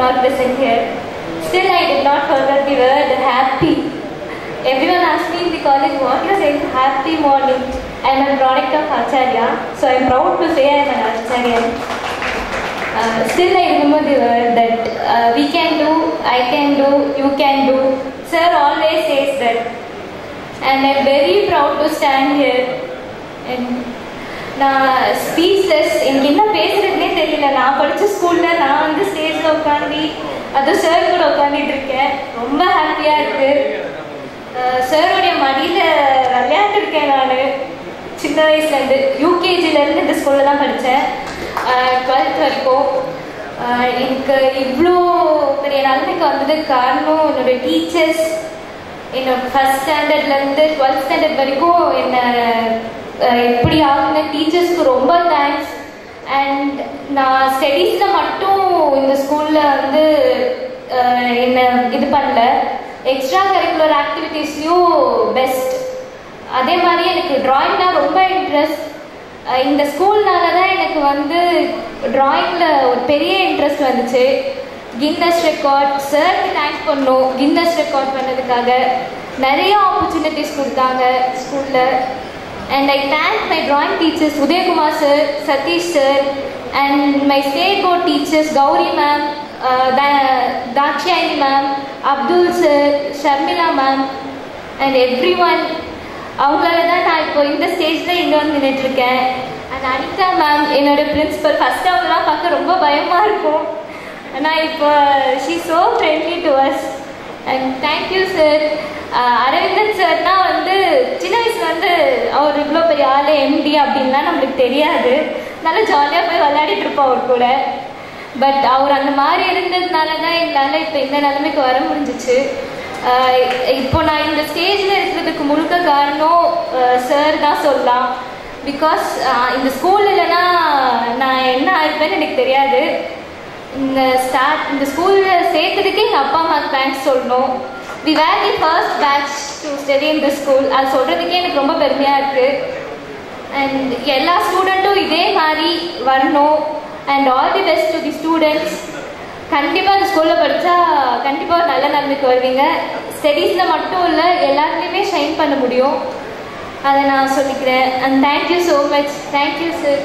not present here. Still, I did not forget the word happy. Everyone asked me in the college, what you are saying? Happy morning. I am a product of Acharya, so I am proud to say I am an Acharya. Still, I remember the word that we can do, I can do, you can do. Sir always says that, and I am very proud to stand here. And நான் speechless எனக்கு என்ன பேசுறதுனே தெரியல. நான் படித்த ஸ்கூலில் நான் வந்து ஸ்டேஜில் உட்காந்து அதுவும் சார் கூட உட்காந்துட்டு இருக்கேன். ரொம்ப ஹாப்பியாக இருக்குது. சாரோடைய மடியில் விளையாண்டுருக்கேன். நான் சின்ன வயசுலேருந்து யூகேஜிலேருந்து இந்த ஸ்கூலில் தான் படித்தேன். 12th வரைக்கும். எனக்கு இவ்வளோ பெரிய நிலைமைக்கு வந்ததுக்கு காரணம் என்னோடய டீச்சர்ஸ். என்னோட ஃபஸ்ட் ஸ்டாண்டர்ட்லேருந்து 12th ஸ்டாண்டர்ட் வரைக்கும் என்னை எப்படி ஆகுன டீச்சர்ஸ்க்கு ரொம்ப தேங்க்ஸ். அண்ட் நான் ஸ்டடீஸில் மட்டும் இந்த ஸ்கூலில் வந்து என்னை இது பண்ணல, எக்ஸ்ட்ரா கரிக்குலர் ஆக்டிவிட்டீஸ்லையும் பெஸ்ட். அதே மாதிரி எனக்கு ட்ராயிங்னால் ரொம்ப இன்ட்ரெஸ்ட். இந்த ஸ்கூல்னால தான் எனக்கு வந்து ட்ராயிங்கில் ஒரு பெரிய இன்ட்ரெஸ்ட் வந்துச்சு. கின்னஸ் ரெக்கார்ட் சாருக்கு தேங்க்ஸ் பண்ணோம். கின்னஸ் ரெக்கார்ட் பண்ணதுக்காக நிறைய ஆப்பர்ச்சுனிட்டிஸ் கொடுத்தாங்க ஸ்கூலில். And I thank my drawing teachers Uday Kumar sir, Satish sir, and my state board teachers Gauri ma'am, Dakshayani ma'am, Abdul sir, Sharmila ma'am, and everyone. அவங்களால தான் நான் இப்போ இந்த ஸ்டேஜில் இங்கே வந்து நின்றுட்டுருக்கேன். அண்ட் அனிதா மேம் என்னோட பிரின்சிபல். ஃபஸ்ட்டு அவங்களாம் பார்க்க ரொம்ப பயமாக இருக்கும். ஆனால் இப்போ she so friendly to us. And thank you sir. Aravindan சார்னா வந்து சின்ன வயசுல வந்து அவர் இவ்வளோ பெரிய ஆள் எம்டி அப்படின்லாம் நம்மளுக்கு தெரியாது. நல்லா ஜாலியாக போய் விளையாடிட்டு இருப்போம் அவர் கூட. பட் அவர் அந்த மாதிரி இருந்ததுனால தான் எங்களால் இப்போ இந்த நிலைமைக்கு வர முடிஞ்சிச்சு. இப்போ நான் இந்த ஸ்டேஜில் இருக்கிறதுக்கு முழுக்க காரணம் சார் தான் சொல்லலாம். பிகாஸ் இந்த ஸ்கூல் இல்லைன்னா நான் என்ன ஆயிருப்பேன்னு எனக்கு தெரியாது. இந்த ஸ்கூலில் சேர்த்ததுக்கு எங்கள் அப்பா அம்மாவுக்கு தேங்க்ஸ் சொல்லணும். We were the first batch to study in this school. அது சொல்கிறதுக்கே எனக்கு ரொம்ப பெருமையாக இருக்குது. அண்ட் எல்லா ஸ்டூடெண்ட்டும் இதே மாதிரி வரணும். And all the best to the students. கண்டிப்பாக இந்த ஸ்கூலில் படித்தா கண்டிப்பாக ஒரு நல்ல நிலைமைக்கு வருவீங்க. ஸ்டடீஸில் மட்டும் இல்லை, எல்லாத்துலேயுமே ஷைன் பண்ண முடியும். அதை நான் சொல்லிக்கிறேன். And thank you so much. Thank you sir.